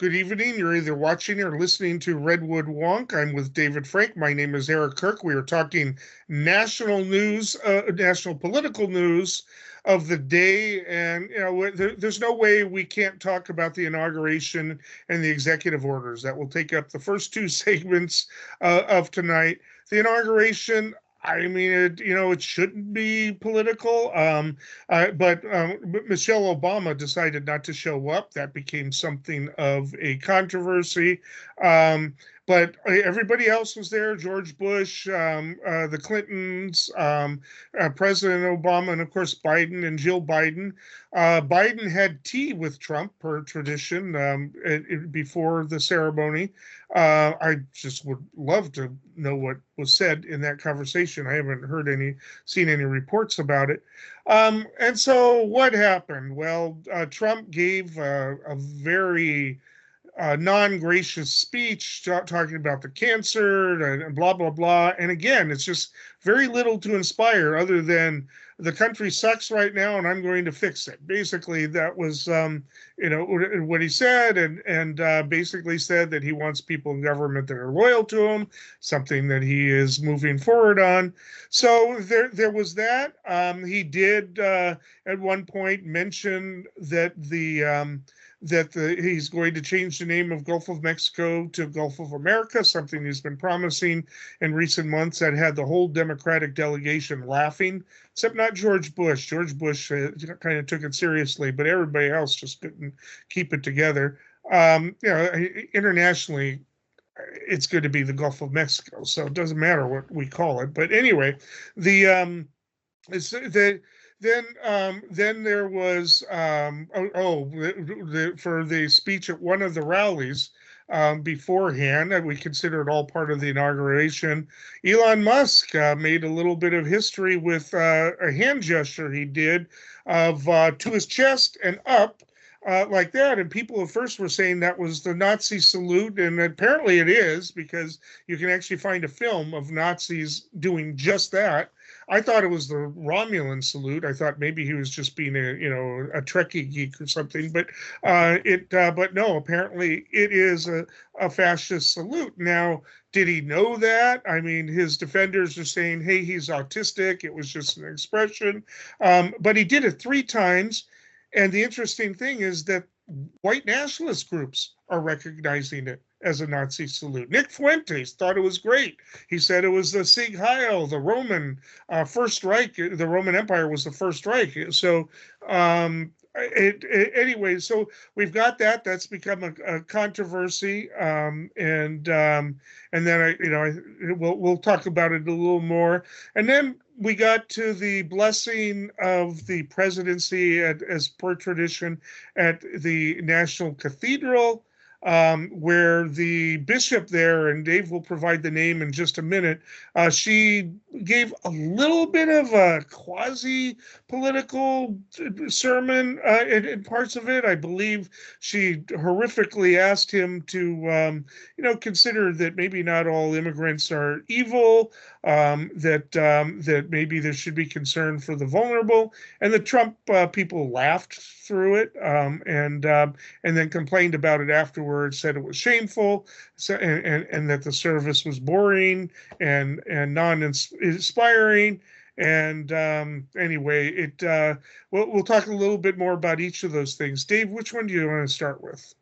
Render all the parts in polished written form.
Good evening. You're either watching or listening to Redwood Wonk. I'm with David Frank. My name is Eric Kirk. We are talking national news, national political news of the day. And, there's no way we can't talk about the inauguration and the executive orders. That will take up the first two segments of tonight. The inauguration, I mean, it shouldn't be political, but Michelle Obama decided not to show up. That became something of a controversy. But everybody else was there: George Bush, the Clintons, President Obama, and of course Biden and Jill Biden. Biden had tea with Trump per tradition before the ceremony. I just would love to know what was said in that conversation. I haven't seen any reports about it. And so what happened? Well, Trump gave a very non-gracious speech talking about the cancer and blah, blah, blah. And again, it's just very little to inspire other than the country sucks right now and I'm going to fix it. Basically, that was, what he said, and basically said that he wants people in government that are loyal to him, something that he is moving forward on. So there was that. He did at one point mention that he's going to change the name of Gulf of Mexico to Gulf of America, something he's been promising in recent months. That had the whole Democratic delegation laughing, except not George Bush. George Bush kind of took it seriously, but everybody else just couldn't keep it together. Internationally, it's going to be the Gulf of Mexico, so it doesn't matter what we call it. But anyway, Then there was for the speech at one of the rallies beforehand, we consider it all part of the inauguration. Elon Musk made a little bit of history with a hand gesture he did of to his chest and up. Like that, and people at first were saying that was the Nazi salute, and apparently it is, because you can actually find a film of Nazis doing just that. I thought it was the Romulan salute. I thought maybe he was just being a Trekkie geek or something, but no, apparently it is a fascist salute. Now, did he know that? I mean, his defenders are saying, hey, he's autistic. It was just an expression, but he did it 3 times. And the interesting thing is that white nationalist groups are recognizing it as a Nazi salute. Nick Fuentes thought it was great. He said it was the Sieg Heil, the Roman First Reich. The Roman Empire was the First Reich. So anyway, so we've got that. That's become a controversy, and then we'll talk about it a little more. And then we got to the blessing of the presidency as per tradition at the National Cathedral, where the bishop there, and Dave will provide the name in just a minute, she gave a little bit of a quasi-political sermon in parts of it. I believe she horrifically asked him to, consider that maybe not all immigrants are evil, that maybe there should be concern for the vulnerable. And the Trump people laughed through it, and then complained about it afterwards, said it was shameful, and that the service was boring and non-inspiring. And anyway, we'll talk a little bit more about each of those things. Dave, which one do you want to start with?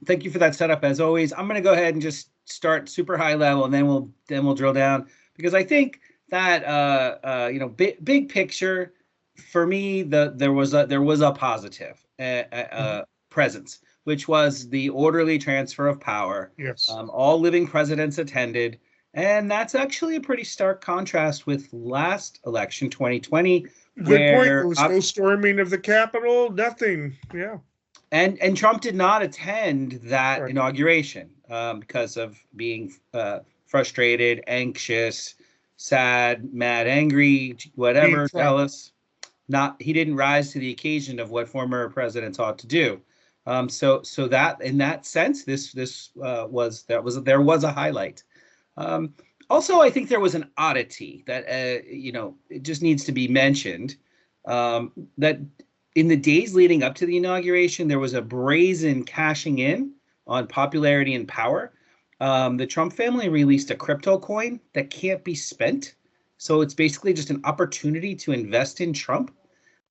Thank you for that setup, as always. I'm going to go ahead and just start super high level, and then we'll drill down, because I think that big picture for me, there was a positive presence, which was the orderly transfer of power. Yes. All living presidents attended, and that's actually a pretty stark contrast with last election, 2020. Good point. There was no storming of the Capitol, nothing. Yeah. And Trump did not attend that inauguration because of being frustrated, anxious, sad, mad, angry, whatever, jealous. He didn't rise to the occasion of what former presidents ought to do. So that, in that sense, there was a highlight. Also, I think there was an oddity that it just needs to be mentioned, that in the days leading up to the inauguration, there was a brazen cashing in on popularity and power. The Trump family released a crypto coin that can't be spent. So it's basically just an opportunity to invest in Trump.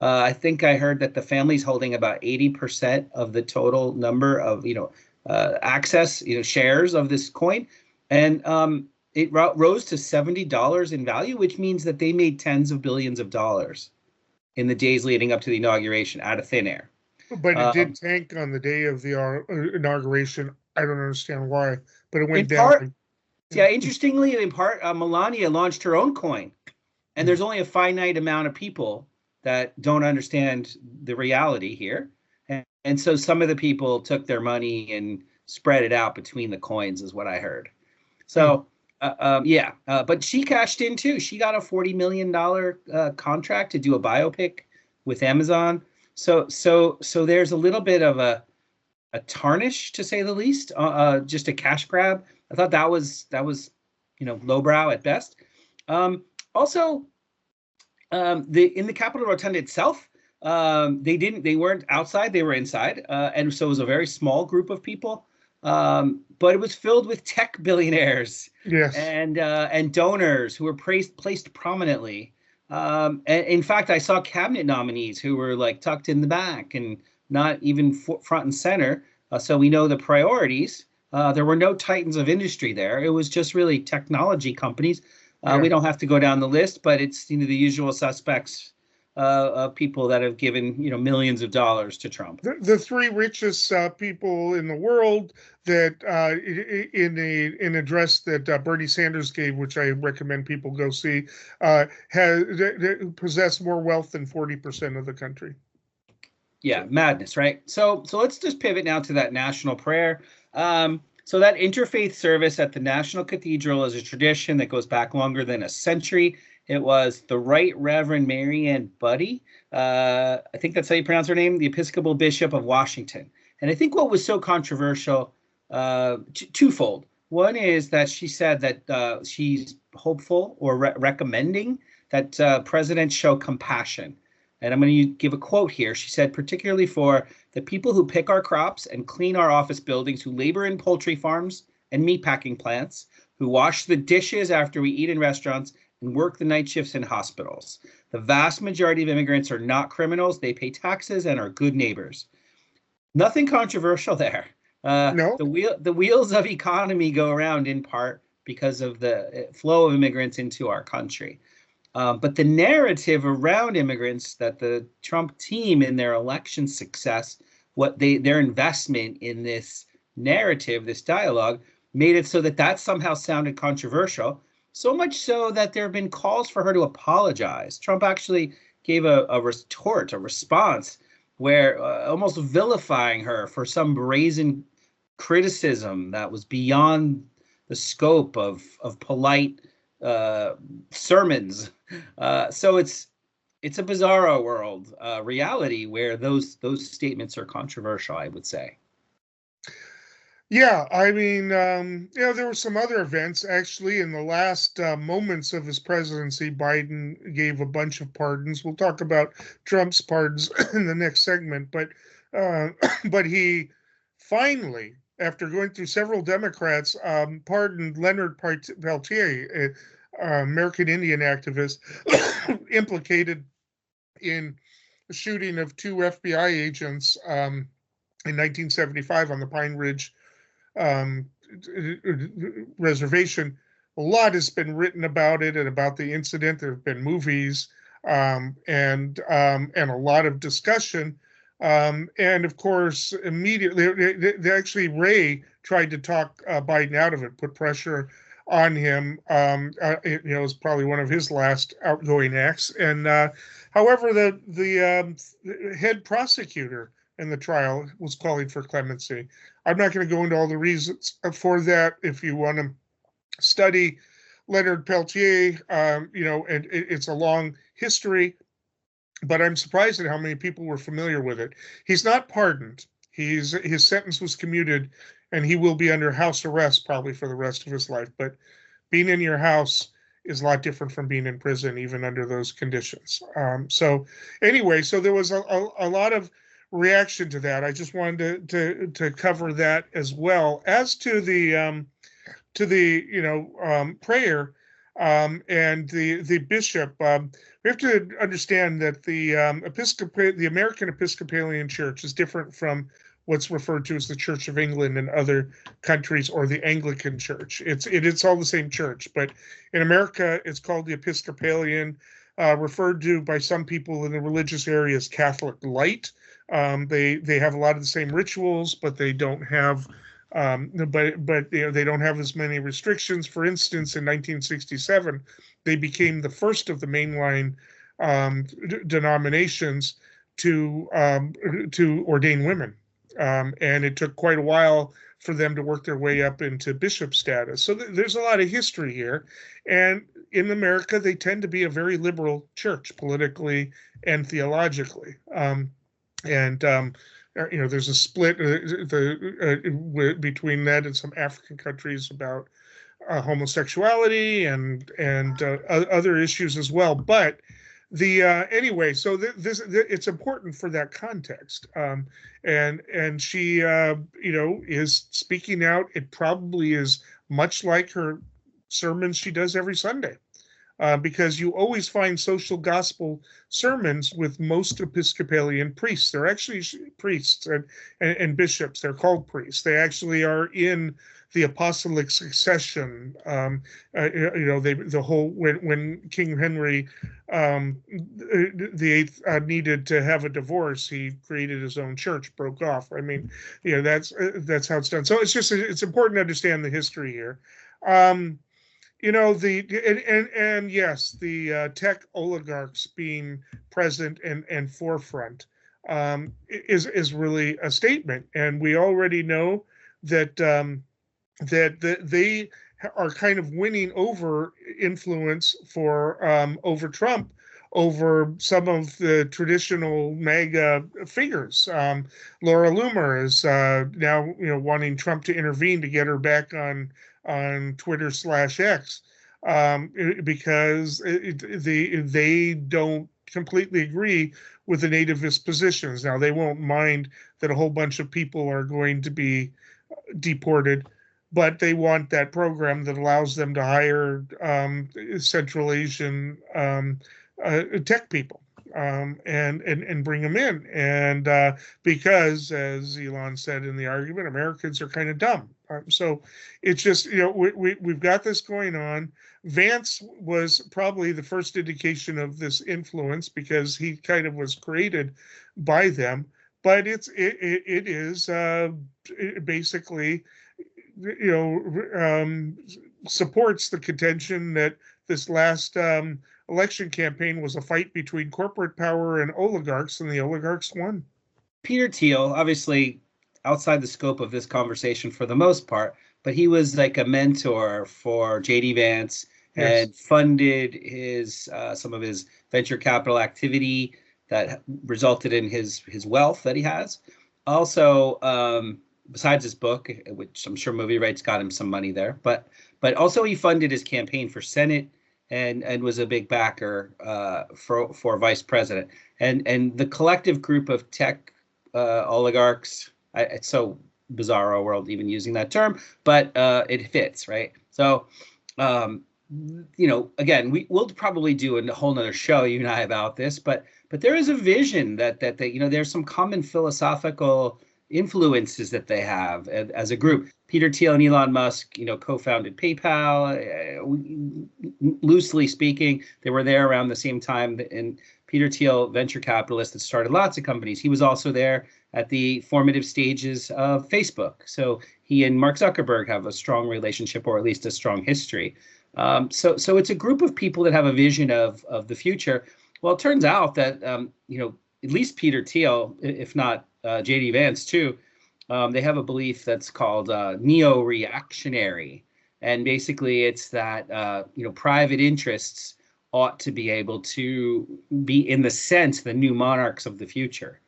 I think I heard that the family's holding about 80% of the total number of, access, shares of this coin. And it rose to $70 in value, which means that they made tens of billions of dollars in the days leading up to the inauguration out of thin air. But it did tank on the day of the inauguration. I don't understand why, but it went down. Yeah, interestingly, in part, Melania launched her own coin, and there's only a finite amount of people that don't understand the reality here. And so some of the people took their money and spread it out between the coins, is what I heard. So, but she cashed in too. She got a $40 million contract to do a biopic with Amazon. So there's a little bit of a tarnish, to say the least, just a cash grab. I thought that was lowbrow at best. Also, in the Capitol Rotunda itself, they weren't outside, they were inside, and so it was a very small group of people. But it was filled with tech billionaires, yes, and donors who were placed prominently. And in fact, I saw cabinet nominees who were like tucked in the back and not even front and center. So we know the priorities. There were no titans of industry there. It was just really technology companies. We don't have to go down the list, but it's the usual suspects of people that have given millions of dollars to Trump. The three richest people in the world that in an address that Bernie Sanders gave, which I recommend people go see, possess more wealth than 40% of the country. Yeah, madness, right? So let's just pivot now to that national prayer. So that interfaith service at the National Cathedral is a tradition that goes back longer than a century. It was the Right Reverend Mary Ann Buddy, I think that's how you pronounce her name, the Episcopal Bishop of Washington. And I think what was so controversial, twofold. One is that she said that she's hopeful or recommending that presidents show compassion. And I'm going to give a quote here. She said, particularly for the people who pick our crops and clean our office buildings, who labor in poultry farms and meatpacking plants, who wash the dishes after we eat in restaurants and work the night shifts in hospitals. The vast majority of immigrants are not criminals. They pay taxes and are good neighbors. Nothing controversial there. No. The wheels of economy go around in part because of the flow of immigrants into our country. But the narrative around immigrants, that the Trump team in their election success, their investment in this narrative, this dialogue, made it so that somehow sounded controversial. So much so that there have been calls for her to apologize. Trump actually gave a response where almost vilifying her for some brazen criticism that was beyond the scope of polite sermons. So it's a bizarro world reality where those statements are controversial, I would say. Yeah, I mean, there were some other events. Actually, in the last moments of his presidency, Biden gave a bunch of pardons. We'll talk about Trump's pardons in the next segment, but he finally, after going through several Democrats, pardoned Leonard Peltier, American Indian activist implicated in the shooting of two FBI agents in 1975 on the Pine Ridge reservation. A lot has been written about it and about the incident. There have been movies and a lot of discussion. And of course, immediately, actually, Ray tried to talk Biden out of it, put pressure on him. It was probably one of his last outgoing acts. And however, the head prosecutor in the trial was calling for clemency. I'm not going to go into all the reasons for that. If you want to study Leonard Peltier, and it's a long history, but I'm surprised at how many people were familiar with it. He's not pardoned. His sentence was commuted, and he will be under house arrest probably for the rest of his life. But being in your house is a lot different from being in prison, even under those conditions. So anyway, so there was a lot of reaction to that. I just wanted to cover that as well. As to the prayer and the bishop. We have to understand that the the American Episcopalian Church is different from what's referred to as the Church of England in other countries, or the Anglican Church. It's all the same church, but in America it's called the Episcopalian, referred to by some people in the religious area as Catholic Light. They have a lot of the same rituals, but they don't have they don't have as many restrictions. For instance, in 1967, they became the first of the mainline denominations to ordain women, and it took quite a while for them to work their way up into bishop status. So there's a lot of history here, and in America, they tend to be a very liberal church politically and theologically, there's a split between that and some African countries about homosexuality and other issues as well. But anyway, so it's important for that context. And she is speaking out. It probably is much like her sermons she does every Sunday. Because you always find social gospel sermons with most Episcopalian priests. They're actually priests and bishops. They're called priests. They actually are in the apostolic succession. The whole when King Henry the Eighth needed to have a divorce, he created his own church, broke off. I mean, that's how it's done. So it's important to understand the history here. Yes, the tech oligarchs being present and forefront is really a statement, and we already know that they are kind of winning over influence over Trump, over some of the traditional MAGA figures. Laura Loomer is now wanting Trump to intervene to get her back on Twitter/X, because they don't completely agree with the nativist positions. Now, they won't mind that a whole bunch of people are going to be deported, but they want that program that allows them to hire Central Asian tech people and bring them in. And because, as Elon said in the argument, Americans are kind of dumb. So it's just, we've got this going on. Vance was probably the first indication of this influence because he kind of was created by them. But it is basically, supports the contention that this last election campaign was a fight between corporate power and oligarchs, and the oligarchs won. Peter Thiel, obviously outside the scope of this conversation for the most part, but he was like a mentor for J.D. Vance and funded some of his venture capital activity that resulted in his wealth that he has. Also, besides his book, which I'm sure movie rights got him some money there, but also he funded his campaign for Senate and was a big backer for vice president. And the collective group of tech oligarchs, it's so bizarro world even using that term, but it fits, right? So, again, we'll probably do a whole nother show, you and I, about this, but there is a vision that there's some common philosophical influences that they have as a group. Peter Thiel and Elon Musk, co-founded PayPal. Loosely speaking, they were there around the same time. And Peter Thiel, venture capitalist that started lots of companies. He was also there at the formative stages of Facebook. So he and Mark Zuckerberg have a strong relationship, or at least a strong history. So it's a group of people that have a vision of the future. Well, it turns out that at least Peter Thiel, if not J.D. Vance too, they have a belief that's called neo-reactionary, and basically it's that private interests ought to be able to be, in the sense, the new monarchs of the future,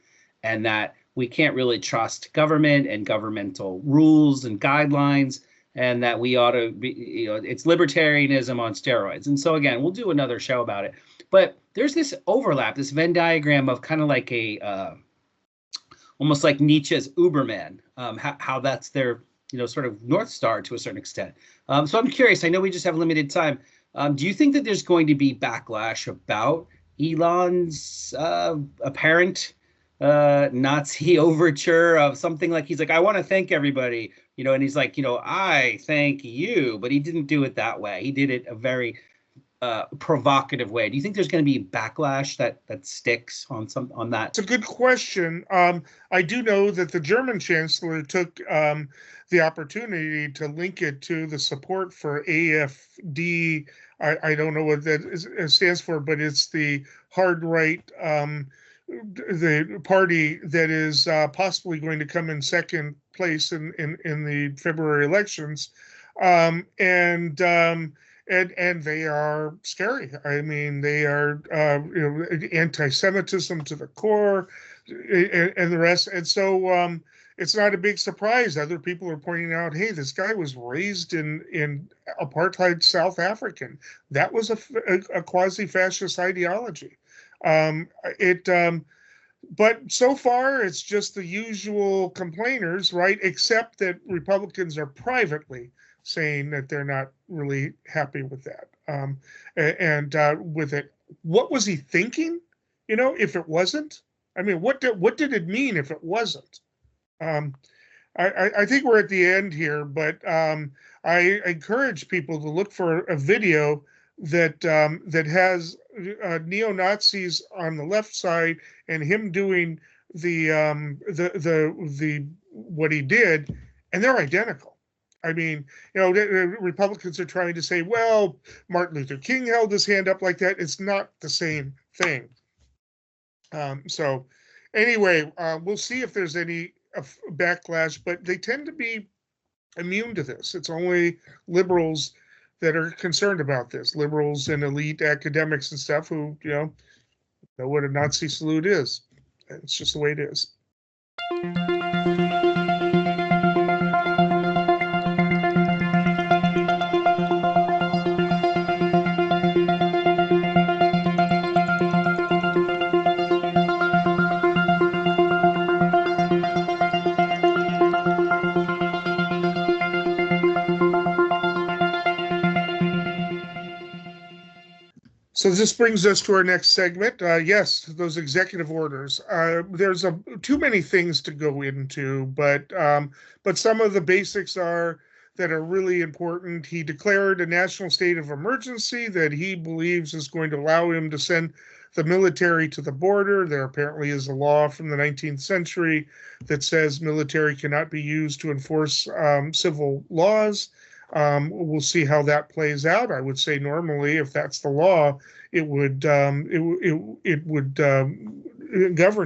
and that we can't really trust government and governmental rules and guidelines, and that we ought to be, it's libertarianism on steroids. And so again, we'll do another show about it. But there's this overlap, this Venn diagram of kind of like a almost like Nietzsche's Uberman, how that's their sort of North Star to a certain extent. So I'm curious. I know we just have limited time. Do you think that there's going to be backlash about Elon's apparent Nazi overture of something like he's like, I want to thank everybody, and he's like, I thank you, but he didn't do it that way. He did it a very provocative way. Do you think there's going to be backlash that sticks on that? It's a good question. I do know that the German chancellor took the opportunity to link it to the support for AfD. I don't know what that stands for, but it's the hard right, the party that is possibly going to come in second place in the February elections, and they are scary. I mean, they are anti-Semitism to the core, and the rest. And so it's not a big surprise. Other people are pointing out, hey, this guy was raised in apartheid South African. That was a quasi-fascist ideology. But so far, it's just the usual complainers, right? Except that Republicans are privately saying that they're not really happy with that. With it, what was he thinking? If it wasn't, I mean, what did it mean if it wasn't? I think we're at the end here, but I encourage people to look for a video that has neo-Nazis on the left side and him doing the what he did, and they're identical. I mean, the Republicans are trying to say, well, Martin Luther King held his hand up like that. It's not the same thing. So anyway, we'll see if there's any backlash, but they tend to be immune to this. It's only liberals that are concerned about this. Liberals and elite academics and stuff who, know what a Nazi salute is. It's just the way it is. So this brings us to our next segment. Yes, those executive orders. There's too many things to go into, but some of the basics that are really important. He declared a national state of emergency that he believes is going to allow him to send the military to the border. There apparently is a law from the 19th century that says military cannot be used to enforce civil laws. We'll see how that plays out. I would say normally, if that's the law, it would govern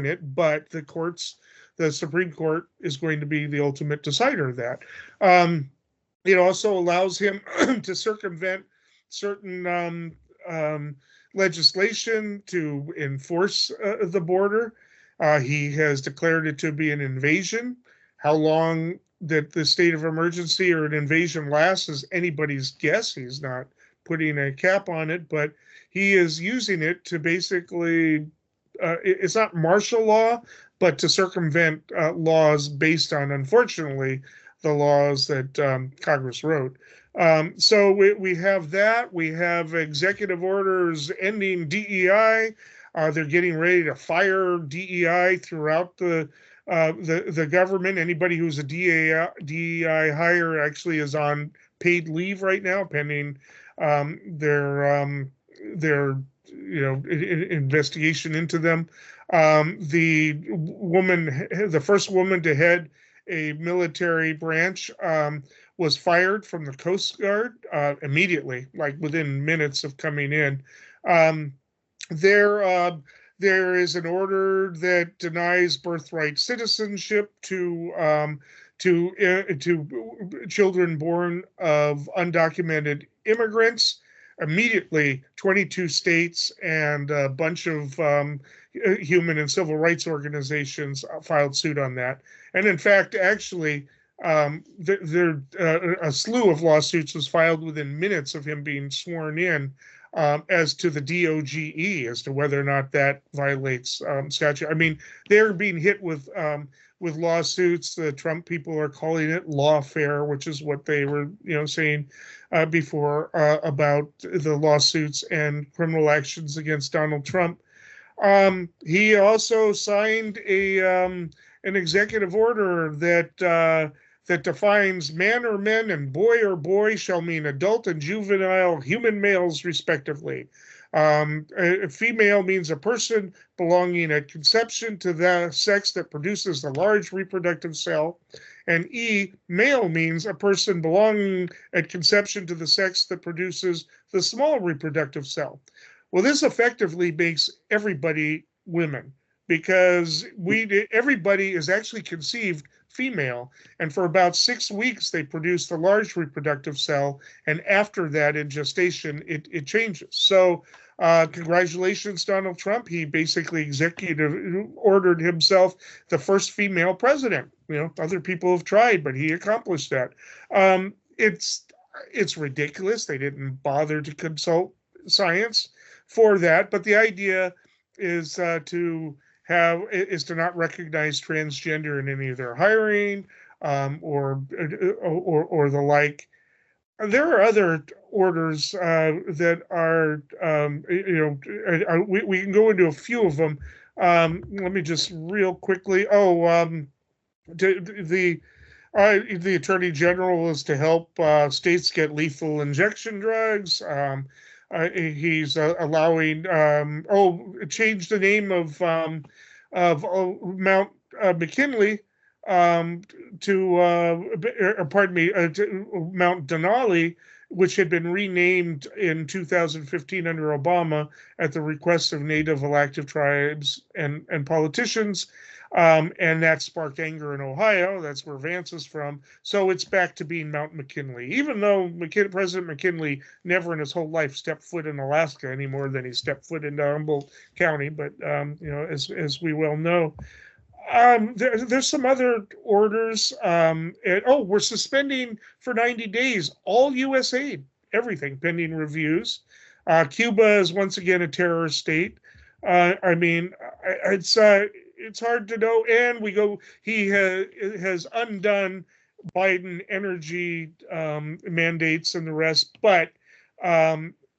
it. But the Supreme Court is going to be the ultimate decider of that. It also allows him to circumvent certain legislation to enforce the border. He has declared it to be an invasion. How long that the state of emergency or an invasion lasts is anybody's guess. He's not putting a cap on it, but he is using it to basically, it's not martial law, but to circumvent laws based on, unfortunately, the laws that Congress wrote. So we have that. We have executive orders ending DEI. They're getting ready to fire DEI throughout the government. Anybody who's a DEI hire actually is on paid leave right now, pending their investigation into them. The first woman to head a military branch was fired from the Coast Guard immediately, like within minutes of coming in. There is an order that denies birthright citizenship to children born of undocumented immigrants. Immediately, 22 states and a bunch of human and civil rights organizations filed suit on that. And in fact, actually, A slew of lawsuits was filed within minutes of him being sworn in, as to the DOGE, as to whether or not that violates statute. I mean, they're being hit with lawsuits. The Trump people are calling it lawfare, which is what they were, saying before about the lawsuits and criminal actions against Donald Trump. He also signed an executive order that defines man or men and boy or boy shall mean adult and juvenile human males, respectively. A female means a person belonging at conception to the sex that produces the large reproductive cell. And male means a person belonging at conception to the sex that produces the small reproductive cell. Well, this effectively makes everybody women, because everybody is actually conceived female, and for about 6 weeks they produce the large reproductive cell, and after that, in gestation, it changes. So congratulations, Donald Trump. He basically executive ordered himself the first female president. Other people have tried, but he accomplished that. It's ridiculous. They didn't bother to consult science for that, but the idea is to not recognize transgender in any of their hiring, or the like. There are other orders that are, we can go into a few of them. Let me just real quickly. The Attorney General is to help states get lethal injection drugs. He's allowing change the name of Mount McKinley to Mount Denali, which had been renamed in 2015 under Obama at the request of Native elective tribes and politicians. And that sparked anger in Ohio. That's where Vance is from. So it's back to being Mount McKinley, even though President McKinley never in his whole life stepped foot in Alaska any more than he stepped foot into Humboldt County. But, as we well know, there's some other orders. We're suspending for 90 days all U.S. aid, everything, pending reviews. Cuba is once again a terrorist state. It's hard to know. And he has undone Biden energy mandates and the rest, but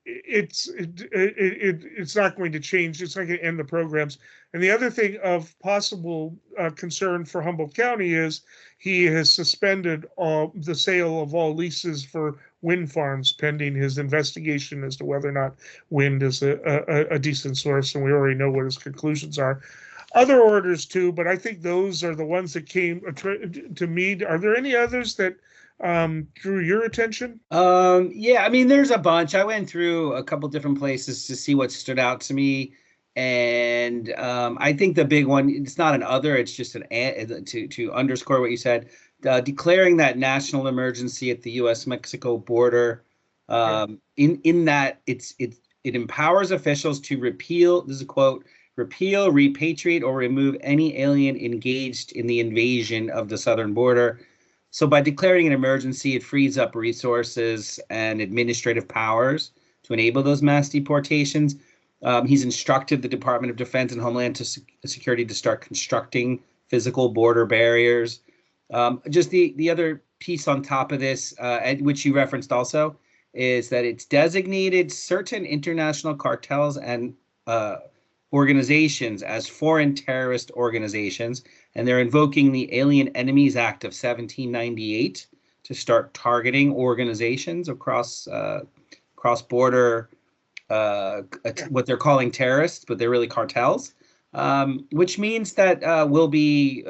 it's not going to change. It's not going to end the programs. And the other thing of possible concern for Humboldt County is he has suspended the sale of all leases for wind farms pending his investigation as to whether or not wind is a decent source. And we already know what his conclusions are. Other orders too, but I think those are the ones that came to me. Are there any others that drew your attention? Yeah, there's a bunch. I went through a couple different places to see what stood out to me. And I think the big one, it's not an other, it's just to underscore what you said, declaring that national emergency at the U.S.-Mexico border, in that it empowers officials to repeal, this is a quote, repeal, repatriate, or remove any alien engaged in the invasion of the southern border. So by declaring an emergency, it frees up resources and administrative powers to enable those mass deportations. He's instructed the Department of Defense and Homeland Security to start constructing physical border barriers. Just the other piece on top of this, which you referenced also, is that it's designated certain international cartels and organizations as foreign terrorist organizations, and they're invoking the Alien Enemies Act of 1798 to start targeting organizations across cross-border, what they're calling terrorists, but they're really cartels, which means that there'll be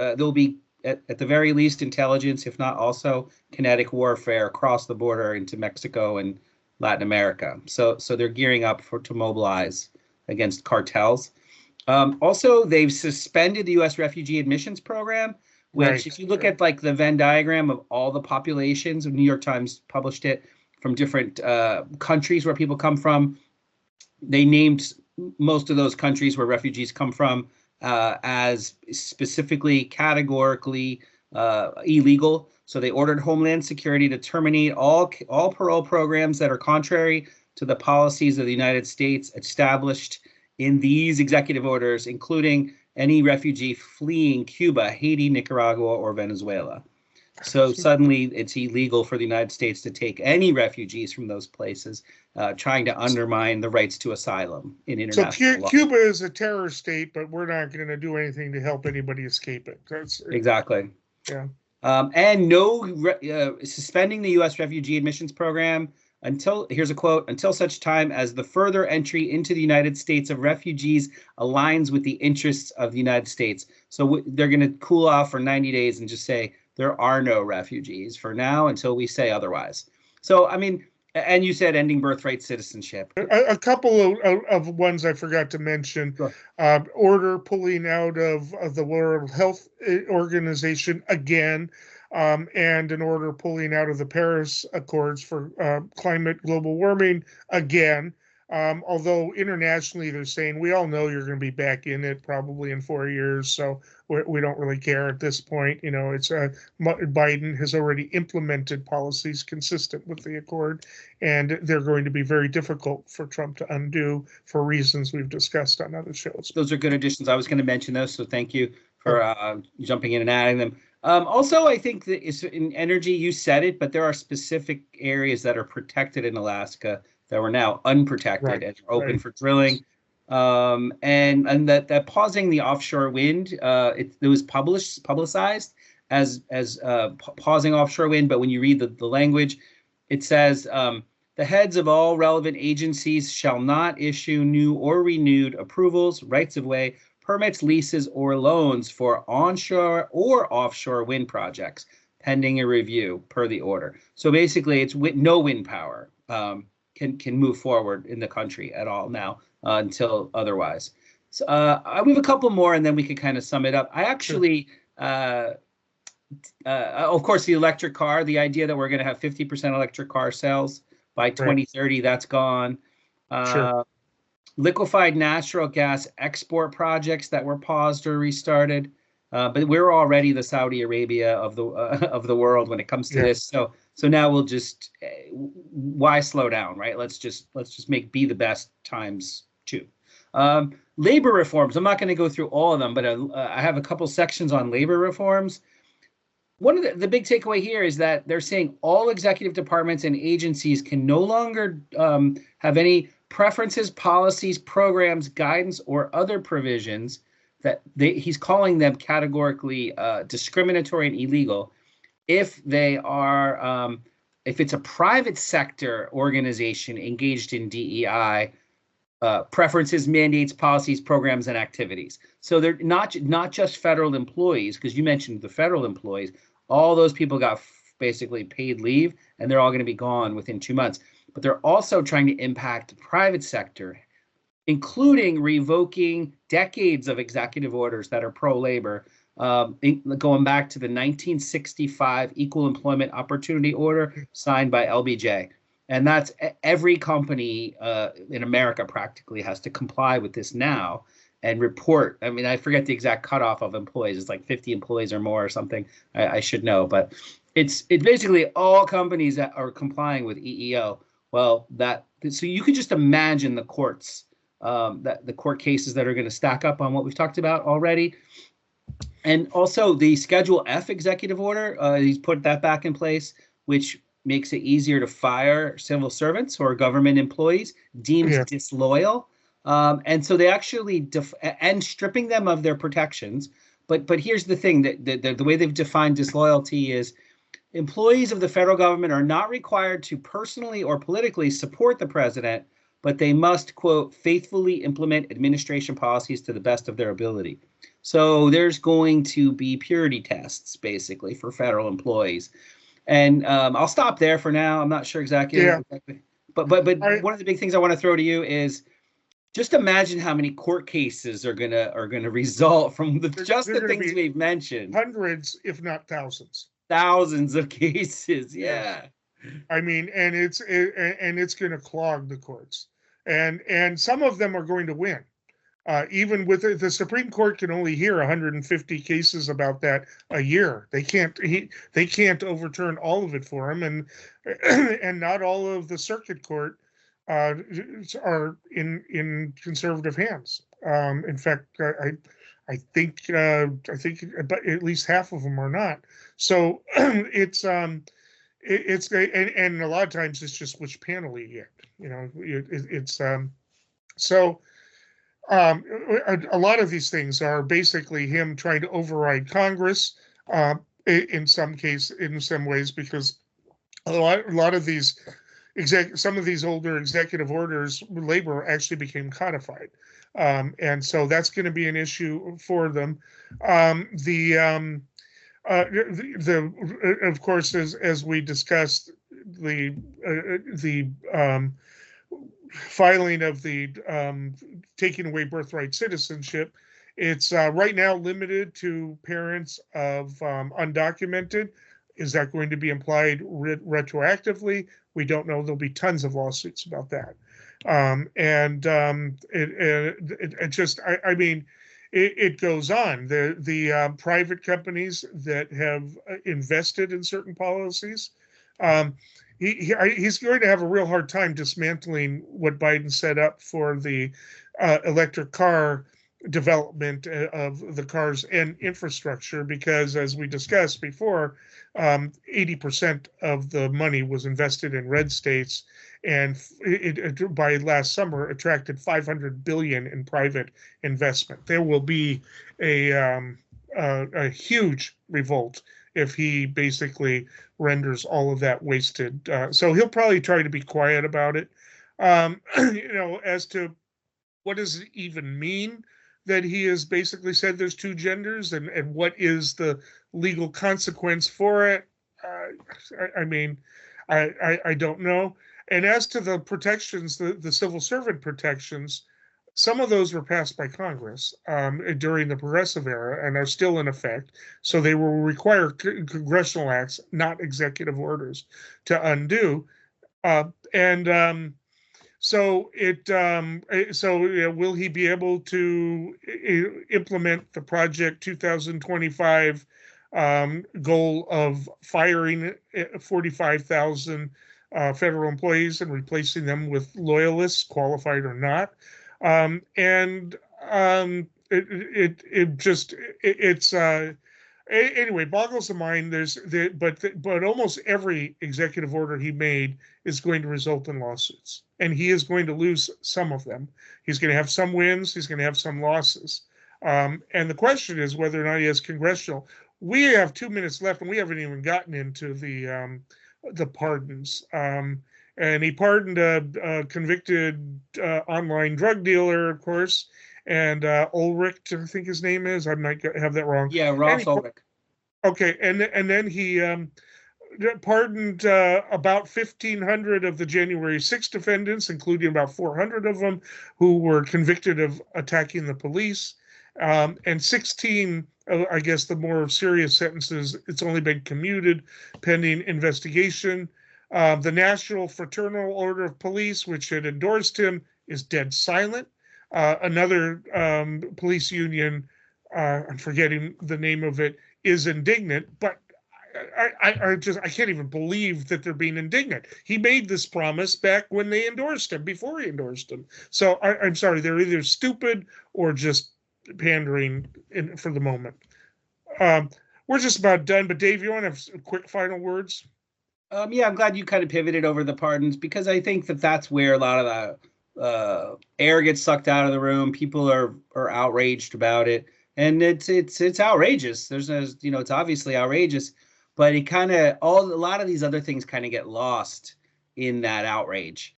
at the very least intelligence, if not also kinetic warfare across the border into Mexico and Latin America. So they're gearing up to mobilize against cartels. Also, they've suspended the U.S. refugee admissions program, which if you look at like the Venn diagram of all the populations, New York Times published it, from different countries where people come from, they named most of those countries where refugees come from as specifically, categorically illegal. So they ordered Homeland Security to terminate all parole programs that are contrary to the policies of the United States established in these executive orders, including any refugee fleeing Cuba, Haiti, Nicaragua, or Venezuela. So suddenly it's illegal for the United States to take any refugees from those places, trying to undermine the rights to asylum in international law. Cuba is a terror state, but we're not going to do anything to help anybody escape it. Exactly. Yeah. And no suspending the U.S. refugee admissions program until, here's a quote, until such time as the further entry into the United States of refugees aligns with the interests of the United States. So they're going to cool off for 90 days and just say there are no refugees for now until we say otherwise. So, I mean, and you said ending birthright citizenship. A couple of ones I forgot to mention. Sure. Order pulling out of the World Health Organization again, and an order pulling out of the Paris Accords for climate global warming again. Although internationally they're saying, we all know you're going to be back in it probably in 4 years, so we don't really care at this point. You know, it's Biden has already implemented policies consistent with the accord, and they're going to be very difficult for Trump to undo for reasons we've discussed on other shows. Those are good additions. I was going to mention those, so thank you for jumping in and adding them. Also, I think that in energy, you said it, but there are specific areas that are protected in Alaska that were now unprotected and open for drilling. And that pausing the offshore wind, it was publicized as pausing offshore wind, but when you read the language, it says the heads of all relevant agencies shall not issue new or renewed approvals, rights of way, permits, leases, or loans for onshore or offshore wind projects pending a review per the order. So basically, it's no wind power can move forward in the country at all now until otherwise. So we have a couple more, and then we could kind of sum it up. I actually, of course, the electric car, the idea that we're going to have 50% electric car sales by 2030, that's gone. Liquefied natural gas export projects that were paused or restarted. But we're already the Saudi Arabia of the world when it comes to this. So now we'll just why slow down, right? Let's just be the best times 2. Labor reforms. I'm not going to go through all of them, but I have a couple sections on labor reforms. One of the big takeaway here is that they're saying all executive departments and agencies can no longer have any preferences, policies, programs, guidance, or other provisions that he's calling them categorically discriminatory and illegal if they are, if it's a private sector organization engaged in DEI, preferences, mandates, policies, programs, and activities. So they're not just federal employees, because you mentioned the federal employees. All those people got basically paid leave, and they're all going to be gone within 2 months. But they're also trying to impact the private sector, including revoking decades of executive orders that are pro-labor, going back to the 1965 Equal Employment Opportunity Order signed by LBJ. And that's every company in America practically has to comply with this now and report. I mean, I forget the exact cutoff of employees. It's like 50 employees or more or something. I should know, but it's basically all companies that are complying with EEO. Well, so you could just imagine the courts, the court cases that are going to stack up on what we've talked about already. And also the Schedule F executive order, he's put that back in place, which makes it easier to fire civil servants or government employees deemed disloyal. And so they actually and stripping them of their protections. But here's the thing, that the way they've defined disloyalty is employees of the federal government are not required to personally or politically support the president, but they must, quote, faithfully implement administration policies to the best of their ability. So there's going to be purity tests, basically, for federal employees. And I'll stop there for now. I'm not sure exactly. But one of the big things I want to throw to you is just imagine how many court cases are gonna result from the things we've mentioned. Hundreds, if not thousands. Thousands of cases, yeah. I mean, and it's going to clog the courts, and some of them are going to win. Even with the Supreme Court can only hear 150 cases about that a year. They can't overturn all of it for him, and not all of the circuit court are in conservative hands. In fact, I think but at least half of them are not. So it's and a lot of times it's just which panel you get. So. A lot of these things are basically him trying to override Congress in some ways, because a lot of these some of these older executive orders, labor actually became codified, and so that's going to be an issue for them. Of course, as we discussed, the filing of the taking away birthright citizenship. It's right now limited to parents of undocumented. Is that going to be applied retroactively? We don't know. There'll be tons of lawsuits about that. It goes on. The private companies that have invested in certain policies, he's going to have a real hard time dismantling what Biden set up for the electric car development of the cars and infrastructure, because, as we discussed before, 80% of the money was invested in red states, and it by last summer attracted $500 billion in private investment. There will be a huge revolt if he basically renders all of that wasted. So he'll probably try to be quiet about it. As to what does it even mean that he has basically said there's two genders, and what is the legal consequence for it? I don't know. And as to the protections, the civil servant protections, some of those were passed by Congress during the Progressive era and are still in effect. So they will require congressional acts, not executive orders, to undo. Will he be able to implement the Project 2025 goal of firing 45,000 federal employees and replacing them with loyalists, qualified or not? Anyway, boggles the mind. But almost every executive order he made is going to result in lawsuits, and he is going to lose some of them. He's going to have some wins. He's going to have some losses. And the question is whether or not he has congressional. We have 2 minutes left, and we haven't even gotten into the pardons. And he pardoned a convicted online drug dealer, of course, and Ulrich, I think his name is. I might have that wrong. Yeah, Ross Ulrich. Okay, and then he pardoned about 1,500 of the January 6th defendants, including about 400 of them who were convicted of attacking the police, and 16. I guess the more serious sentences, it's only been commuted pending investigation. The National Fraternal Order of Police, which had endorsed him, is dead silent. Another police union, I'm forgetting the name of it, is indignant, but I can't even believe that they're being indignant. He made this promise back when they endorsed him, before he endorsed him. So I'm sorry, they're either stupid or just pandering for the moment. We're just about done, but Dave, you want to have quick final words? Yeah, I'm glad you kind of pivoted over the pardons, because I think that's where a lot of the air gets sucked out of the room. People are outraged about it, and it's outrageous. It's obviously outrageous, but a lot of these other things kind of get lost in that outrage.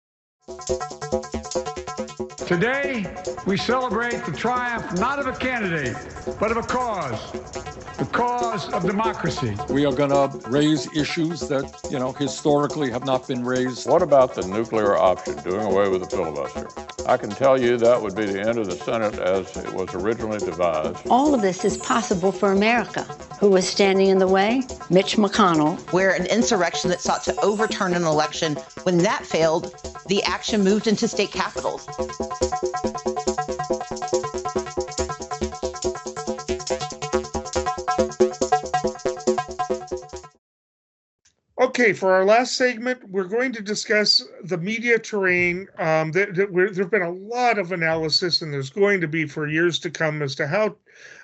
Today, we celebrate the triumph not of a candidate, but of a cause. The cause of democracy. We are going to raise issues that, historically have not been raised. What about the nuclear option, doing away with the filibuster? I can tell you that would be the end of the Senate as it was originally devised. All of this is possible for America. Who was standing in the way? Mitch McConnell. Where an insurrection that sought to overturn an election, when that failed, the action moved into state capitals. Okay, for our last segment, we're going to discuss the media terrain. There's been a lot of analysis, and there's going to be for years to come as to how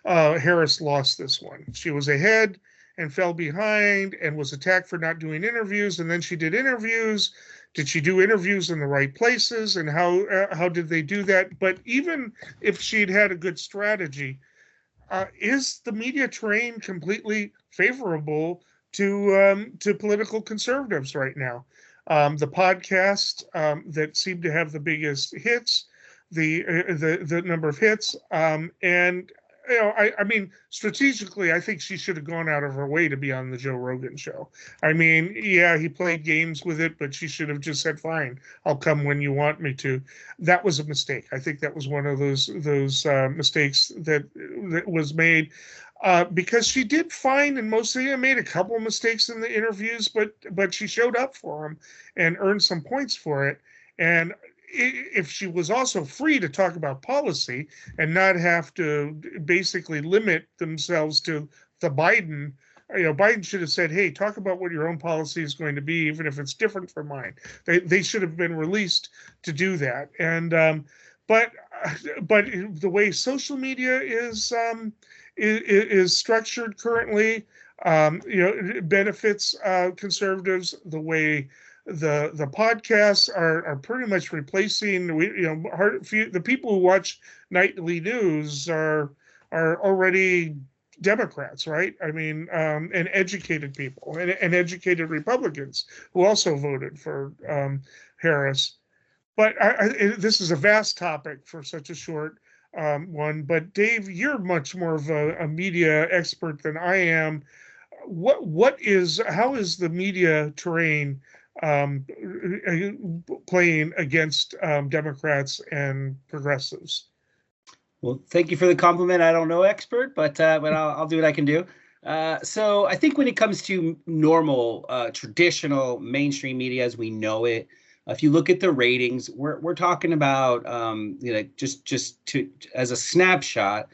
Harris lost this one. She was ahead and fell behind and was attacked for not doing interviews, and then she did interviews. Did she do interviews in the right places, and how did they do that? But even if she'd had a good strategy, is the media terrain completely favorable to political conservatives right now? The podcasts that seem to have the biggest hits, the number of hits, and I mean, strategically, I think she should have gone out of her way to be on the Joe Rogan show. I mean, yeah, he played games with it, but she should have just said, "Fine, I'll come when you want me to." That was a mistake. I think that was one of those mistakes that was made. Because she did fine, and mostly made a couple of mistakes in the interviews, but she showed up for them and earned some points for it. And if she was also free to talk about policy and not have to basically limit themselves to the Biden, Biden should have said, "Hey, talk about what your own policy is going to be, even if it's different from mine." They should have been released to do that. And but the way social media is structured currently, it benefits conservatives. The way the podcasts are pretty much replacing, the people who watch nightly news are already Democrats, right? I mean, and educated people and educated Republicans who also voted for Harris. But this is a vast topic for such a short one. But Dave, you're much more of a media expert than I am. How is the media terrain playing against Democrats and progressives? Well, thank you for the compliment. I don't know expert, but I'll do what I can do. So I think when it comes to normal, traditional mainstream media as we know it, if you look at the ratings, we're talking about just as a snapshot,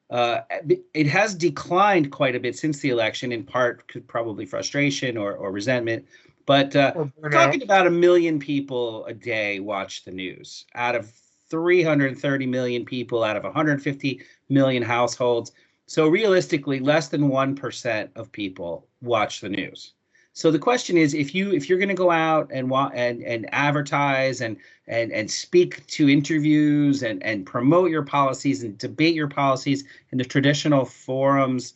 it has declined quite a bit since the election, in part probably frustration or resentment. But talking about 1 million people a day watch the news out of 330 million people out of 150 million households. So realistically, less than 1% of people watch the news. So the question is, if you're going to go out and advertise and speak to interviews and promote your policies and debate your policies in the traditional forums,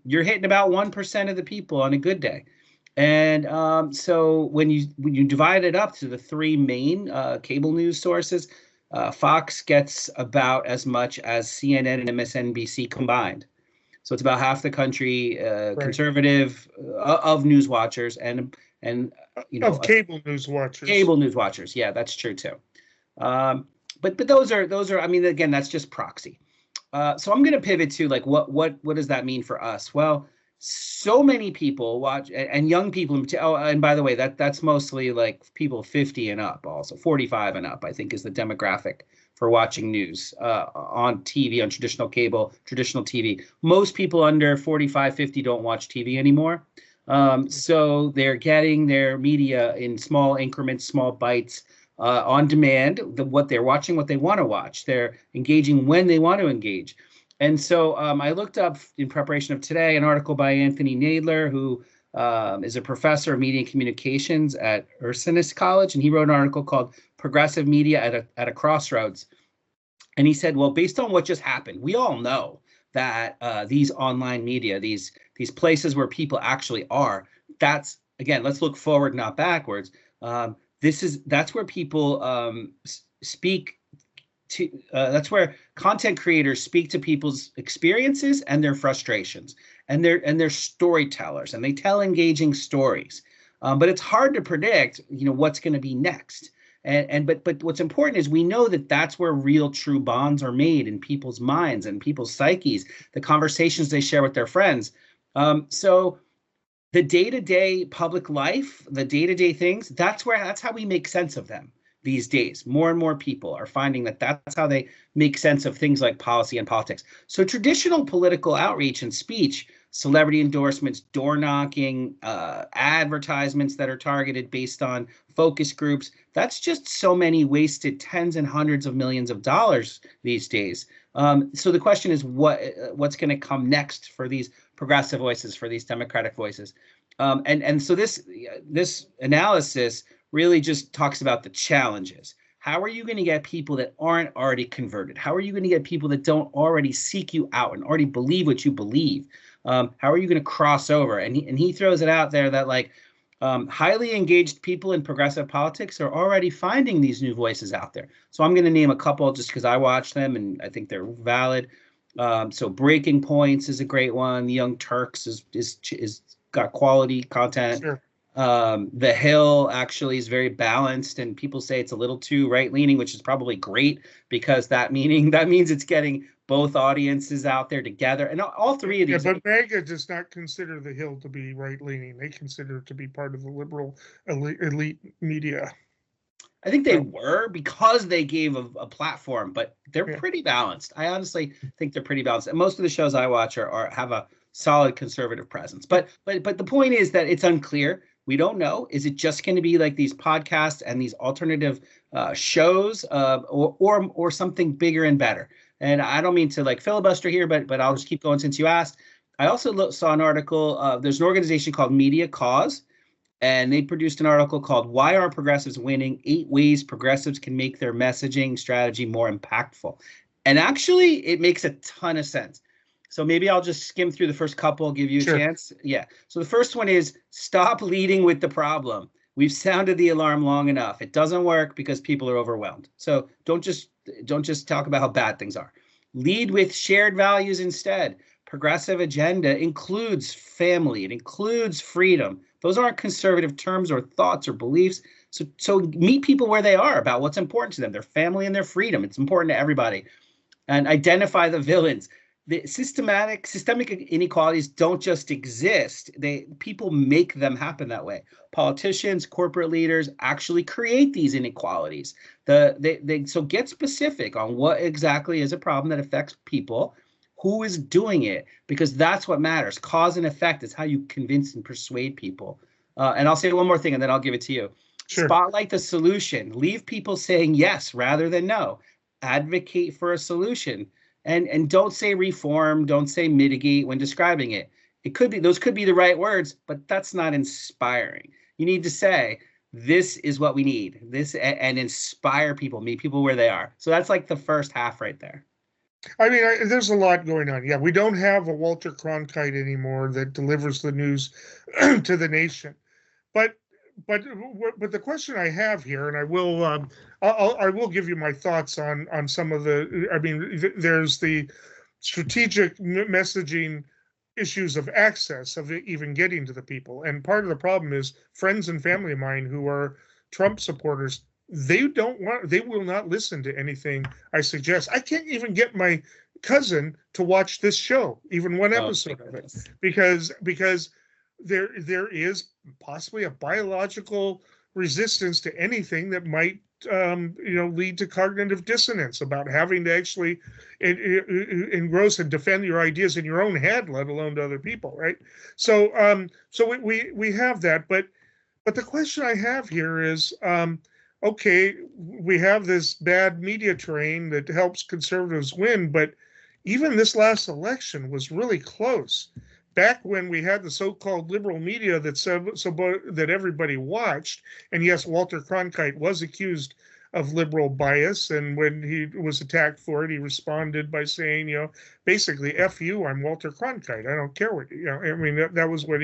you're hitting about 1% of the people on a good day. And so when you divide it up to the three main cable news sources, Fox gets about as much as CNN and MSNBC combined. So it's about half the country conservative of news watchers and of cable news watchers. Cable news watchers, yeah, that's true too. But those are I mean, again, that's just proxy. So I'm going to pivot to like what does that mean for us? Well, so many people watch, and young people. Oh, and by the way, that's mostly like people 50 and up, also 45 and up, I think, is the demographic for watching news on TV, on traditional cable, traditional TV. Most people under 45, 50 don't watch TV anymore. So they're getting their media in small increments, small bites, on demand, what they're watching, what they want to watch. They're engaging when they want to engage. And so I looked up, in preparation of today, an article by Anthony Nadler, who is a professor of media and communications at Ursinus College, and he wrote an article called "Progressive Media at a Crossroads." And he said, well, based on what just happened, we all know that these online media, these places where people actually are, that's, again, let's look forward, not backwards. That's where people speak to, that's where content creators speak to people's experiences and their frustrations, and they're storytellers, and they tell engaging stories. But it's hard to predict, what's going to be next. But what's important is we know that that's where real, true bonds are made in people's minds and people's psyches, the conversations they share with their friends. So the day-to-day public life, the day-to-day things, that's how we make sense of them these days. More and more people are finding that that's how they make sense of things like policy and politics. So traditional political outreach and speech celebrity endorsements, door knocking, advertisements that are targeted based on focus groups. That's just so many wasted tens and hundreds of millions of dollars these days. So the question is, what's going to come next for these progressive voices, for these democratic voices? And so this analysis really just talks about the challenges. How are you going to get people that aren't already converted? How are you going to get people that don't already seek you out and already believe what you believe? How are you going to cross over? And he throws it out there that like highly engaged people in progressive politics are already finding these new voices out there. So I'm going to name a couple just because I watch them and I think they're valid. So Breaking Points is a great one. The Young Turks is got quality content. Sure. The Hill actually is very balanced, and people say it's a little too right-leaning, which is probably great because that means it's getting both audiences out there together. And all three of these. Yeah, but MAGA does not consider the Hill to be right-leaning. They consider it to be part of the liberal elite media. I think they were because they gave a platform, but they're pretty balanced. I honestly think they're pretty balanced. And most of the shows I watch have a solid conservative presence. But the point is that it's unclear. We don't know. Is it just going to be like these podcasts and these alternative shows, or something bigger and better? And I don't mean to like filibuster here, but I'll just keep going since you asked. I also saw an article. There's an organization called Media Cause, and they produced an article called "Why Aren't Progressives Winning? 8 Ways Progressives Can Make Their Messaging Strategy More Impactful." And actually, it makes a ton of sense. So maybe I'll just skim through the first couple, give you a chance. Yeah. So the first one is stop leading with the problem. We've sounded the alarm long enough. It doesn't work because people are overwhelmed. So don't just talk about how bad things are. Lead with shared values instead. Progressive agenda includes family. It includes freedom. Those aren't conservative terms or thoughts or beliefs. So meet people where they are about what's important to them, their family and their freedom. It's important to everybody. And identify the villains. The systemic inequalities don't just exist. People make them happen that way. Politicians, corporate leaders actually create these inequalities. So get specific on what exactly is a problem that affects people, who is doing it, because that's what matters. Cause and effect is how you convince and persuade people. And I'll say one more thing and then I'll give it to you. Sure. Spotlight the solution. Leave people saying yes rather than no. Advocate for a solution. And don't say reform, don't say mitigate when describing it. Those could be the right words, but that's not inspiring. You need to say, this is what we need, and inspire people, meet people where they are. So that's like the first half right there. I mean, there's a lot going on. Yeah, we don't have a Walter Cronkite anymore that delivers the news to the nation. But the question I have here, and I will give you my thoughts on some of the. I mean, there's the strategic messaging issues of access of even getting to the people, and part of the problem is friends and family of mine who are Trump supporters. They will not listen to anything I suggest. I can't even get my cousin to watch this show, even one episode of it, because there is possibly a biological resistance to anything that might lead to cognitive dissonance about having to actually engross and defend your ideas in your own head, let alone to other people, right? So we have that, but the question I have here is, okay, we have this bad media train that helps conservatives win, but even this last election was really close. Back when we had the so-called liberal media that everybody watched, and yes, Walter Cronkite was accused of liberal bias, and when he was attacked for it, he responded by saying, basically, F you, I'm Walter Cronkite. I don't care what, I mean, that was what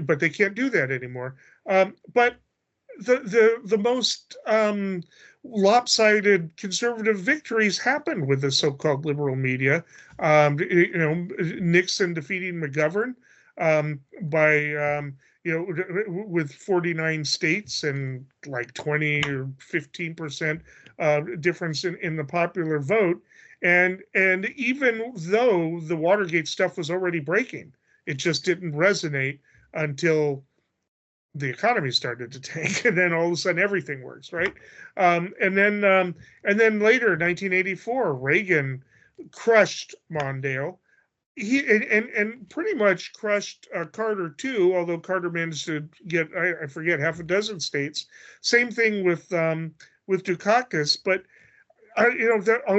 but they can't do that anymore. But the most lopsided conservative victories happened with the so-called liberal media. Nixon defeating McGovern by with 49 states and like 20 or 15% difference in the popular vote, and even though the Watergate stuff was already breaking, it just didn't resonate until the economy started to tank, and then all of a sudden everything works, right? And then later, in 1984, Reagan crushed Mondale, he and pretty much crushed Carter too, although Carter managed to get I forget half a dozen states. Same thing with Dukakis, but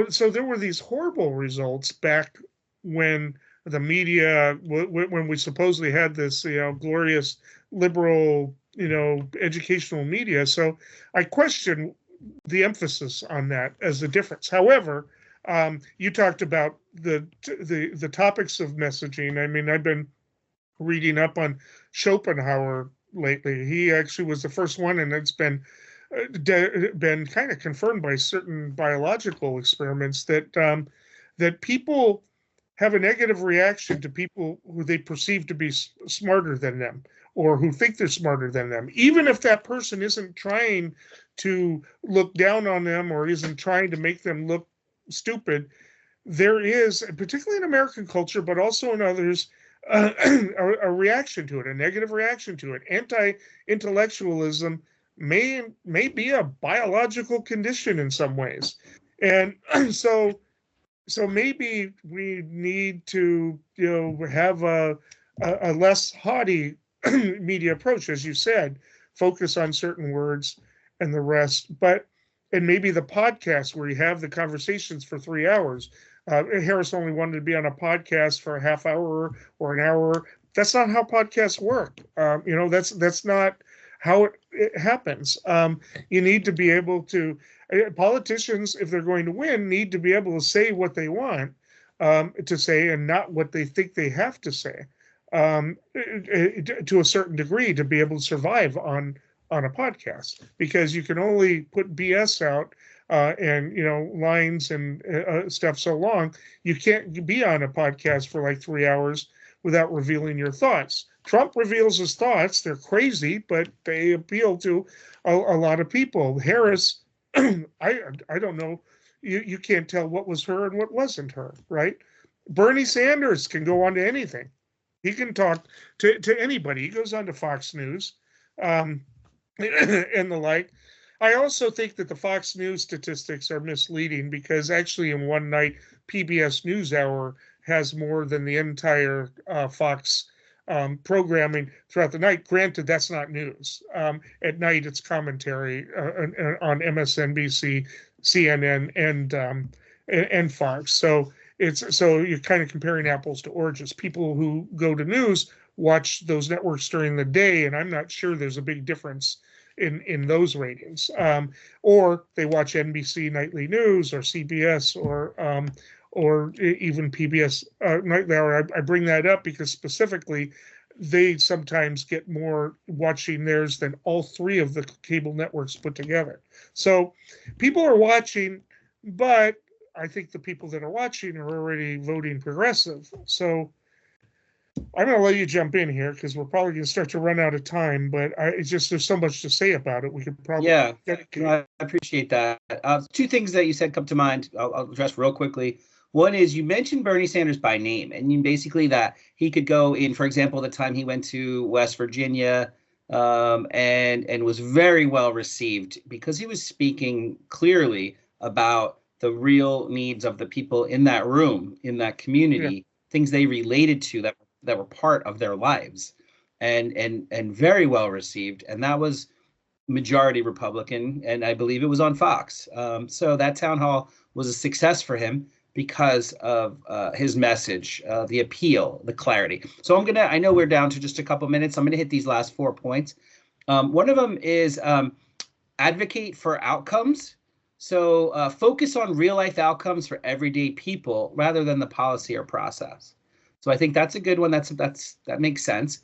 so there were these horrible results back when the media, when we supposedly had this glorious liberal educational media. So I question the emphasis on that as the difference. However, you talked about the topics of messaging. I mean, I've been reading up on Schopenhauer lately. He actually was the first one, and it's been kind of confirmed by certain biological experiments that people have a negative reaction to people who they perceive to be smarter than them, or who think they're smarter than them, even if that person isn't trying to look down on them or isn't trying to make them look stupid. There is, particularly in American culture, but also in others, a reaction to it, a negative reaction to it. Anti-intellectualism may be a biological condition in some ways, and so maybe we need to have a less haughty media approach, as you said, focus on certain words and the rest. And maybe the podcast where you have the conversations for 3 hours. Harris only wanted to be on a podcast for a half hour or an hour. That's not how podcasts work. That's not how it happens. You need to be able to, politicians, if they're going to win, need to be able to say what they want to say and not what they think they have to say, to a certain degree, to be able to survive on a podcast, because you can only put BS out and lines and stuff so long. You can't be on a podcast for like 3 hours without revealing your thoughts. Trump reveals his thoughts. They're crazy, but they appeal to a lot of people. Harris, I don't know. You can't tell what was her and what wasn't her, right? Bernie Sanders can go on to anything. He can talk to anybody. He goes on to Fox News and the like. I also think that the Fox News statistics are misleading, because actually in one night, PBS NewsHour has more than the entire Fox programming throughout the night. Granted, that's not news. At night, it's commentary on MSNBC, CNN, and Fox. So you're kind of comparing apples to oranges. People who go to news watch those networks during the day, and I'm not sure there's a big difference in those ratings. Or they watch NBC Nightly News or CBS or even PBS Nightly Hour. I bring that up because specifically they sometimes get more watching theirs than all three of the cable networks put together. So people are watching, but I think the people that are watching are already voting progressive. So I'm going to let you jump in here, because we're probably going to start to run out of time, but it's just, there's so much to say about it. We could probably. Yeah, I appreciate that. Two things that you said come to mind. I'll address real quickly. One is, you mentioned Bernie Sanders by name, and you basically that he could go in, for example, the time he went to West Virginia and was very well received, because he was speaking clearly about the real needs of the people in that room, in that community, things they related to that were part of their lives, and very well received. And that was majority Republican, and I believe it was on Fox. So that town hall was a success for him because of his message, the appeal, the clarity. So I know we're down to just a couple minutes. I'm gonna hit these last 4 points. One of them is advocate for outcomes. So focus on real life outcomes for everyday people rather than the policy or process. So I think that's a good one. That makes sense.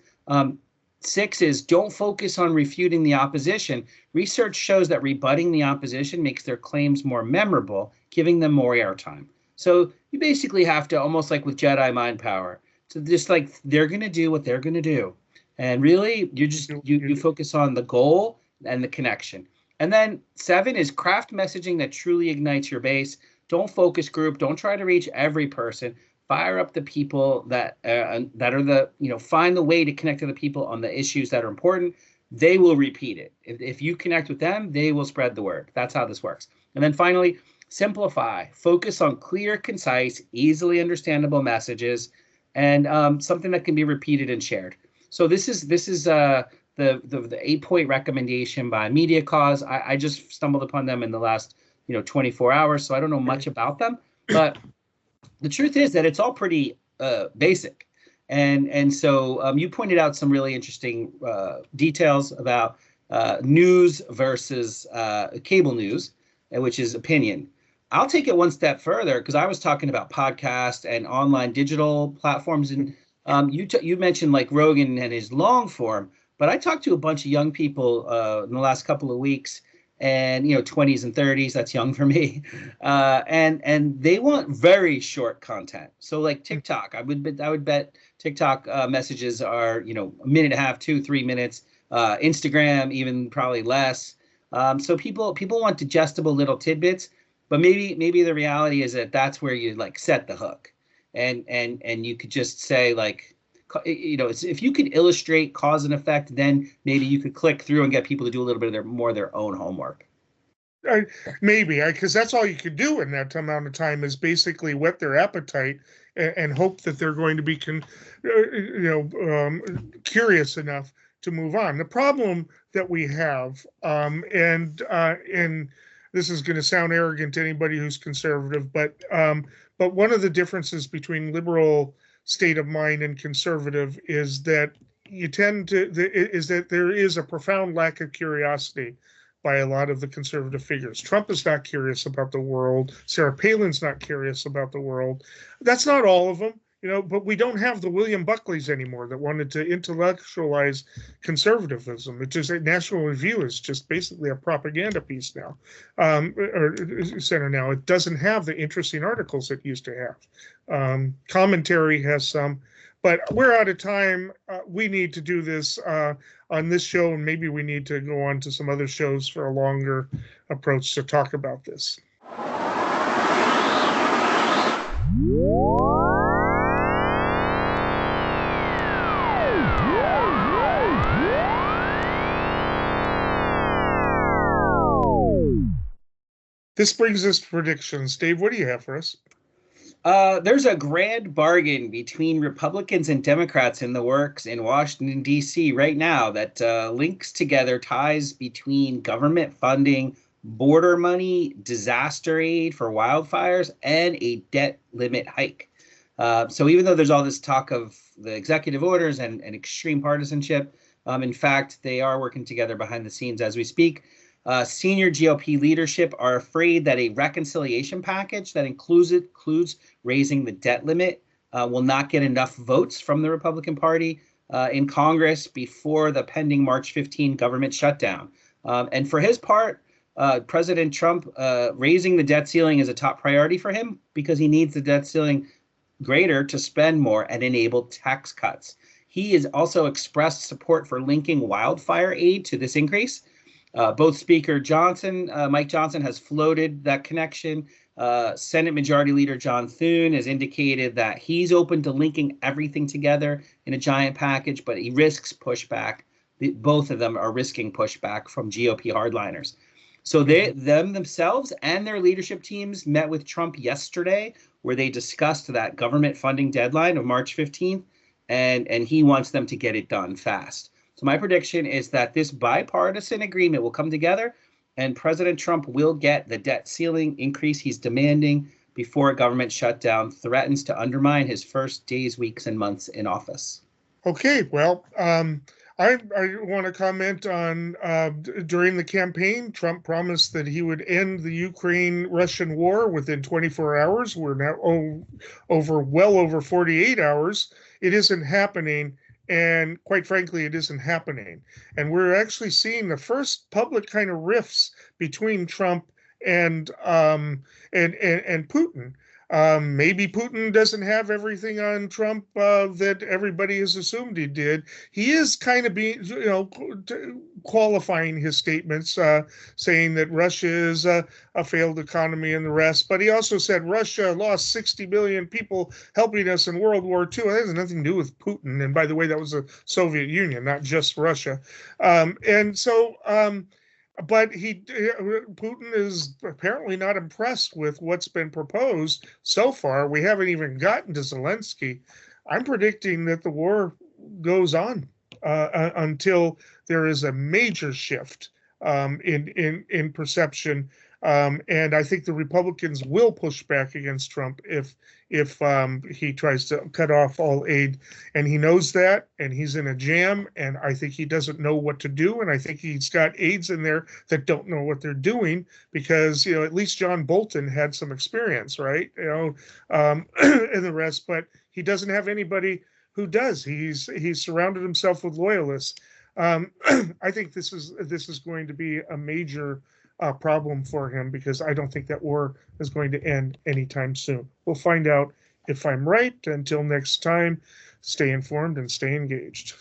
6 is don't focus on refuting the opposition. Research shows that rebutting the opposition makes their claims more memorable, giving them more airtime. So you basically have to, almost like with Jedi mind power, to just like, they're going to do what they're going to do. And really, you focus on the goal and the connection. And then 7 is craft messaging that truly ignites your base. Don't focus group. Don't try to reach every person. Fire up the people that are the, find the way to connect to the people on the issues that are important. They will repeat it. If you connect with them, they will spread the word. That's how this works. And then finally, simplify. Focus on clear, concise, easily understandable messages. and something that can be repeated and shared. So this is the 8-point recommendation by Media Cause. I just stumbled upon them in the last 24 hours, so I don't know much about them. But the truth is that it's all pretty basic. And so you pointed out some really interesting details about news versus cable news, which is opinion. I'll take it one step further, because I was talking about podcasts and online digital platforms, and you mentioned like Rogan and his long form, but I talked to a bunch of young people in the last couple of weeks, and 20s and 30s, that's young for me, and they want very short content. So like TikTok, I would bet TikTok messages are a minute and a half, 2-3 minutes. Instagram even probably less. So people want digestible little tidbits, but maybe the reality is that that's where you like set the hook, and you could just say like, if you could illustrate cause and effect, then maybe you could click through and get people to do a little bit of their own homework. Because that's all you could do in that amount of time is basically whet their appetite and hope that they're going to be curious enough to move on. The problem that we have, and this is going to sound arrogant to anybody who's conservative, but one of the differences between liberal state of mind and conservative is that there is a profound lack of curiosity by a lot of the conservative figures. Trump is not curious about the world. Sarah Palin's not curious about the world. That's not all of them, but we don't have the William Buckleys anymore that wanted to intellectualize conservatism. It's just National Review is just basically a propaganda piece now, or center now. It doesn't have the interesting articles it used to have. Commentary has some, but we're out of time. We need to do this on this show, and maybe we need to go on to some other shows for a longer approach to talk about this. This brings us to predictions. Dave, what do you have for us? There's a grand bargain between Republicans and Democrats in the works in Washington, D.C. right now that links together ties between government funding, border money, disaster aid for wildfires, and a debt limit hike. So even though there's all this talk of the executive orders and extreme partisanship, in fact, they are working together behind the scenes as we speak. Senior GOP leadership are afraid that a reconciliation package that includes raising the debt limit will not get enough votes from the Republican Party in Congress before the pending March 15 government shutdown. And for his part, President Trump raising the debt ceiling is a top priority for him because he needs the debt ceiling greater to spend more and enable tax cuts. He has also expressed support for linking wildfire aid to this increase. Both Speaker Mike Johnson has floated that connection. Senate Majority Leader John Thune has indicated that he's open to linking everything together in a giant package, but he risks pushback. Both of them are risking pushback from GOP hardliners. So themselves and their leadership teams met with Trump yesterday, where they discussed that government funding deadline of March 15th, and he wants them to get it done fast. So my prediction is that this bipartisan agreement will come together and President Trump will get the debt ceiling increase he's demanding before a government shutdown threatens to undermine his first days, weeks, and months in office. Okay, well, I want to comment on during the campaign, Trump promised that he would end the Ukraine-Russian war within 24 hours. We're now well over 48 hours. It isn't happening. And quite frankly, it isn't happening. And we're actually seeing the first public kind of rifts between Trump and Putin. Maybe Putin doesn't have everything on Trump that everybody has assumed he did. He is kind of being, qualifying his statements, saying that Russia is a failed economy and the rest. But he also said Russia lost 60 million people helping us in World War II. That has nothing to do with Putin. And by the way, that was the Soviet Union, not just Russia. But Putin is apparently not impressed with what's been proposed so far. We haven't even gotten to Zelensky. I'm predicting that the war goes on until there is a major shift in perception. And I think the Republicans will push back against Trump if he tries to cut off all aid, and he knows that, and he's in a jam, and I think he doesn't know what to do, and I think he's got aides in there that don't know what they're doing, because at least John Bolton had some experience, right? And the rest, but he doesn't have anybody who does. He's surrounded himself with loyalists. I think this is going to be a major problem for him, because I don't think that war is going to end anytime soon. We'll find out if I'm right. Until next time, stay informed and stay engaged.